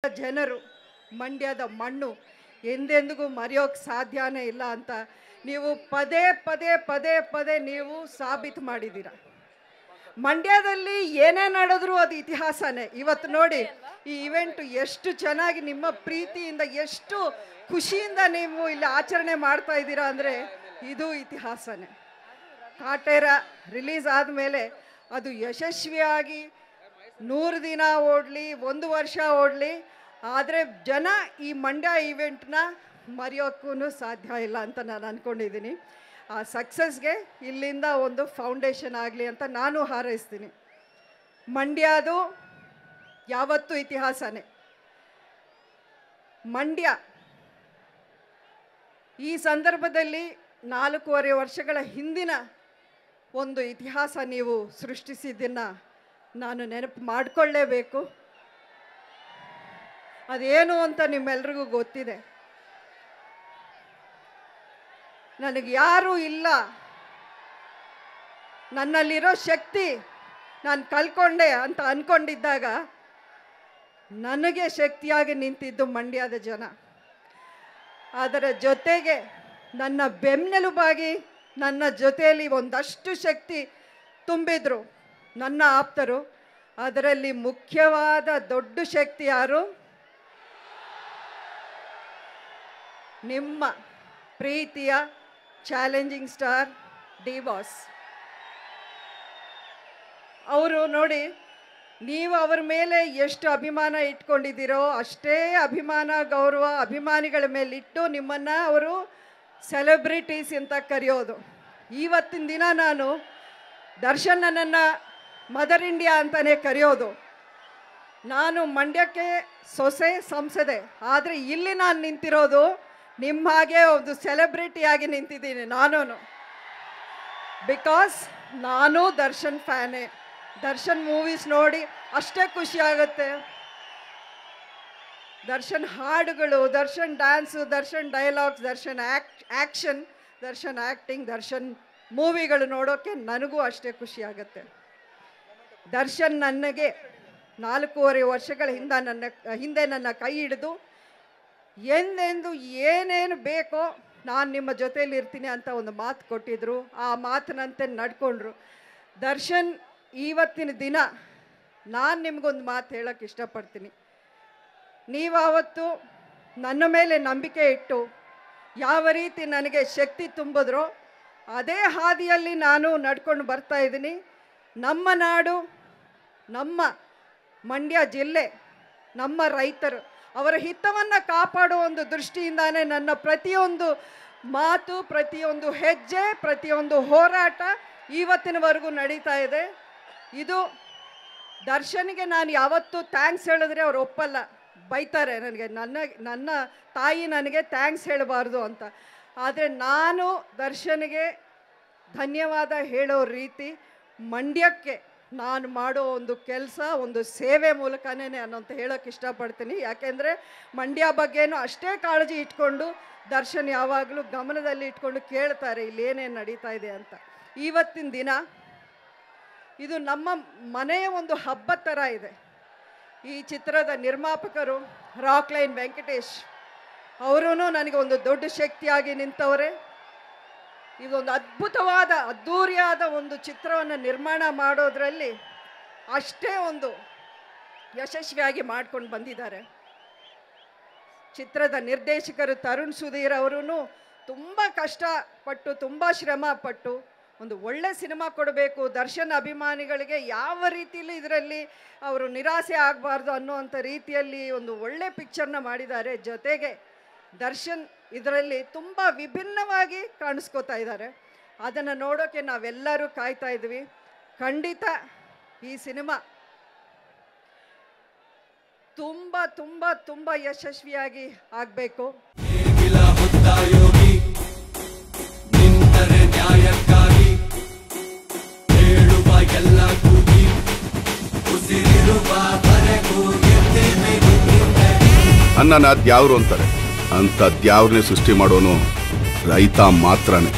ಜನರು ಮಂಡ್ಯದ ಮಣ್ಣು ಎಂದೆಂದಿಗೂ ಮರೆಯೋಕೆ ಸಾಧ್ಯನೇ ಇಲ್ಲ ಅಂತ ನೀವು ಪದೇ ಪದೇ ಪದೇ ಪದೇ ನೀವು ಸಾಬೀತು ಮಾಡಿದ್ದೀರಾ. ಮಂಡ್ಯದಲ್ಲಿ ಏನೇ ನಡೆದ್ರು ಅದು ಇತಿಹಾಸನೇ. ಇವತ್ತು ನೋಡಿ ಈ ಇವೆಂಟ್ ಎಷ್ಟು ಚೆನ್ನಾಗಿ ನಿಮ್ಮ ಪ್ರೀತಿಯಿಂದ ಎಷ್ಟು ಖುಷಿಯಿಂದ ನೀವು ಇಲ್ಲಿ ಆಚರಣೆ ಮಾಡ್ತಾ ಇದ್ದೀರಾ ಅಂದರೆ ಇದು ಇತಿಹಾಸನೇ. ಕಾಟೇರ ರಿಲೀಸ್ ಆದಮೇಲೆ ಅದು ಯಶಸ್ವಿಯಾಗಿ 100 ದಿನ ಓಡಲಿ 1 ವರ್ಷ ಓಡಲಿ, ಆದರೆ ಜನ ಈ ಮಂಡ್ಯ ಇವೆಂಟ್ನ ಮರೆಯೋಕ್ಕೂ ಸಾಧ್ಯ ಇಲ್ಲ ಅಂತ ನಾನು ಅಂದ್ಕೊಂಡಿದ್ದೀನಿ. ಆ ಸಕ್ಸಸ್ಗೆ ಇಲ್ಲಿಂದ ಒಂದು ಫೌಂಡೇಶನ್ ಆಗಲಿ ಅಂತ ನಾನು ಹಾರೈಸ್ತೀನಿ. ಮಂಡ್ಯದು ಯಾವತ್ತೂ ಇತಿಹಾಸನೇ. ಮಂಡ್ಯ ಈ ಸಂದರ್ಭದಲ್ಲಿ 4.5 ವರ್ಷಗಳ ಹಿಂದಿನ ಒಂದು ಇತಿಹಾಸ ನೀವು ಸೃಷ್ಟಿಸಿದ್ದನ್ನು ನಾನು ನೆನಪು ಮಾಡಿಕೊಳ್ಳೇಬೇಕು. ಅದೇನು ಅಂತ ನಿಮ್ಮೆಲ್ರಿಗೂ ಗೊತ್ತಿದೆ. ನನಗೆ ಯಾರೂ ಇಲ್ಲ, ನನ್ನಲ್ಲಿರೋ ಶಕ್ತಿ ನಾನು ಕಳ್ಕೊಂಡೆ ಅಂತ ಅಂದ್ಕೊಂಡಿದ್ದಾಗ ನನಗೆ ಶಕ್ತಿಯಾಗಿ ನಿಂತಿದ್ದು ಮಂಡ್ಯದ ಜನ. ಅದರ ಜೊತೆಗೆ ನನ್ನ ಬೆನ್ನೆಲುಬಾಗಿ ನನ್ನ ಜೊತೆಯಲ್ಲಿ ಒಂದಷ್ಟು ಶಕ್ತಿ ತುಂಬಿದ್ರು ನನ್ನ ಆಪ್ತರು. ಅದರಲ್ಲಿ ಮುಖ್ಯವಾದ ದೊಡ್ಡ ಶಕ್ತಿ ಯಾರು? ನಿಮ್ಮ ಪ್ರೀತಿಯ ಚಾಲೆಂಜಿಂಗ್ ಸ್ಟಾರ್ ಡಿ ಬಾಸ್ ಅವರು. ನೋಡಿ, ನೀವು ಅವರ ಮೇಲೆ ಎಷ್ಟು ಅಭಿಮಾನ ಇಟ್ಕೊಂಡಿದ್ದೀರೋ ಅಷ್ಟೇ ಅಭಿಮಾನ ಗೌರವ ಅಭಿಮಾನಿಗಳ ಮೇಲೆ ಇಟ್ಟು ನಿಮ್ಮನ್ನು ಅವರು ಸೆಲೆಬ್ರಿಟೀಸ್ ಅಂತ ಕರೆಯೋದು. ಇವತ್ತಿನ ದಿನ ನಾನು ದರ್ಶನ್ ನನ್ನನ್ನು ಮದರ್ ಇಂಡಿಯಾ ಅಂತಲೇ ಕರೆಯೋದು. ನಾನು ಮಂಡ್ಯಕ್ಕೆ ಸೊಸೆ ಸಂಸದೆ, ಆದರೆ ಇಲ್ಲಿ ನಾನು ನಿಂತಿರೋದು ನಿಮ್ಮ ಹಾಗೆ ಒಂದು ಸೆಲೆಬ್ರಿಟಿಯಾಗಿ ನಿಂತಿದ್ದೀನಿ ನಾನು. ಬಿಕಾಸ್ ನಾನು ದರ್ಶನ್ ಫ್ಯಾನೇ. ದರ್ಶನ್ ಮೂವೀಸ್ ನೋಡಿ ಅಷ್ಟೇ ಖುಷಿ ಆಗುತ್ತೆ. ದರ್ಶನ್ ಹಾಡುಗಳು, Darshan dance, Darshan dialogues, Darshan action, Darshan acting, Darshan ಮೂವಿಗಳು ನೋಡೋಕ್ಕೆ ನನಗೂ ಅಷ್ಟೇ ಖುಷಿ ಆಗುತ್ತೆ. ದರ್ಶನ್ ನನಗೆ 4.5 ವರ್ಷಗಳ ಹಿಂದೆ ನನ್ನ ಕೈ ಹಿಡಿದು ಎಂದೆಂದು ಏನೇನು ಬೇಕೋ ನಾನು ನಿಮ್ಮ ಜೊತೆಯಲ್ಲಿ ಇರ್ತೀನಿ ಅಂತ ಒಂದು ಮಾತು ಕೊಟ್ಟಿದ್ರು. ಆ ಮಾತಿನಂತೆ ನಡ್ಕೊಂಡ್ರು. ದರ್ಶನ್ ಇವತ್ತಿನ ದಿನ ನಾನು ನಿಮಗೊಂದು ಮಾತು ಹೇಳೋಕ್ಕೆ ಇಷ್ಟಪಡ್ತೀನಿ. ನೀವು ಆವತ್ತು ನನ್ನ ಮೇಲೆ ನಂಬಿಕೆ ಇಟ್ಟು ಯಾವ ರೀತಿ ನನಗೆ ಶಕ್ತಿ ತುಂಬಿದ್ರೋ ಅದೇ ಹಾದಿಯಲ್ಲಿ ನಾನು ನಡ್ಕೊಂಡು ಬರ್ತಾ ಇದ್ದೀನಿ. ನಮ್ಮ ನಾಡು, ನಮ್ಮ ಮಂಡ್ಯ ಜಿಲ್ಲೆ, ನಮ್ಮ ರೈತರು ಅವರ ಹಿತವನ್ನು ಕಾಪಾಡೋ ಒಂದು ದೃಷ್ಟಿಯಿಂದಾನೇ ನನ್ನ ಪ್ರತಿಯೊಂದು ಮಾತು, ಪ್ರತಿಯೊಂದು ಹೆಜ್ಜೆ, ಪ್ರತಿಯೊಂದು ಹೋರಾಟ ಇವತ್ತಿನವರೆಗೂ ನಡೀತಾ ಇದೆ. ಇದು ದರ್ಶನ್ಗೆ ನಾನು ಯಾವತ್ತೂ ಥ್ಯಾಂಕ್ಸ್ ಹೇಳಿದ್ರೆ ಅವ್ರು ಒಪ್ಪಲ್ಲ, ಬೈತಾರೆ ನನಗೆ. ನನ್ನ ತಾಯಿ ನನಗೆ ಥ್ಯಾಂಕ್ಸ್ ಹೇಳಬಾರ್ದು ಅಂತ. ಆದರೆ ನಾನು ದರ್ಶನ್ಗೆ ಧನ್ಯವಾದ ಹೇಳೋ ರೀತಿ ಮಂಡ್ಯಕ್ಕೆ ನಾನು ಮಾಡೋ ಒಂದು ಕೆಲಸ, ಒಂದು ಸೇವೆ ಮೂಲಕನೇ ಅನ್ನೋಂತ ಹೇಳೋಕ್ಕೆ ಇಷ್ಟಪಡ್ತೀನಿ. ಯಾಕೆಂದರೆ ಮಂಡ್ಯ ಬಗ್ಗೆನೂ ಅಷ್ಟೇ ಕಾಳಜಿ ಇಟ್ಕೊಂಡು ದರ್ಶನ್ ಯಾವಾಗಲೂ ಗಮನದಲ್ಲಿ ಇಟ್ಕೊಂಡು ಕೇಳ್ತಾರೆ ಇಲ್ಲಿ ಏನೇನು ನಡೀತಾ ಇದೆ ಅಂತ. ಇವತ್ತಿನ ದಿನ ಇದು ನಮ್ಮ ಮನೆಯ ಒಂದು ಹಬ್ಬ ಥರ ಇದೆ. ಈ ಚಿತ್ರದ ನಿರ್ಮಾಪಕರು ರಾಕ್ಲೈನ್ ವೆಂಕಟೇಶ್ ಅವರೂ ನನಗೆ ಒಂದು ದೊಡ್ಡ ಶಕ್ತಿಯಾಗಿ ನಿಂತವರೇ. ಇದೊಂದು ಅದ್ಭುತವಾದ ಅದ್ಧೂರಿಯಾದ ಒಂದು ಚಿತ್ರವನ್ನು ನಿರ್ಮಾಣ ಮಾಡೋದರಲ್ಲಿ ಅಷ್ಟೇ ಒಂದು ಯಶಸ್ವಿಯಾಗಿ ಮಾಡ್ಕೊಂಡು ಬಂದಿದ್ದಾರೆ. ಚಿತ್ರದ ನಿರ್ದೇಶಕರು ತರುಣ್ ಸುಧೀರ್ ಅವರೂ ತುಂಬ ಕಷ್ಟಪಟ್ಟು ತುಂಬ ಶ್ರಮ ಪಟ್ಟು ಒಂದು ಒಳ್ಳೆ ಸಿನಿಮಾ ಕೊಡಬೇಕು, ದರ್ಶನ್ ಅಭಿಮಾನಿಗಳಿಗೆ ಯಾವ ರೀತಿಯಲ್ಲಿ ಇದರಲ್ಲಿ ಅವರು ನಿರಾಸೆ ಆಗಬಾರ್ದು ಅನ್ನೋವಂಥ ರೀತಿಯಲ್ಲಿ ಒಂದು ಒಳ್ಳೆ ಪಿಕ್ಚರ್ನ ಮಾಡಿದ್ದಾರೆ. ಜೊತೆಗೆ ದರ್ಶನ್ ಇದರಲ್ಲಿ ತುಂಬ ವಿಭಿನ್ನವಾಗಿ ಕಾಣಿಸ್ಕೋತಾ ಇದ್ದಾರೆ. ಅದನ್ನು ನೋಡೋಕ್ಕೆ ನಾವೆಲ್ಲರೂ ಕಾಯ್ತಾ ಇದ್ವಿ. ಖಂಡಿತ ಈ ಸಿನಿಮಾ ತುಂಬ ತುಂಬ ತುಂಬ ಯಶಸ್ವಿಯಾಗಿ ಆಗಬೇಕು. ಅನ್ನನ ದ್ಯಾವ್ರು ಅಂತಾರೆ, ಅಂತ ದ್ಯಾವ್ರನ್ನೇ ಸೃಷ್ಟಿ ಮಾಡೋನು ರೈತ ಮಾತ್ರನೇ.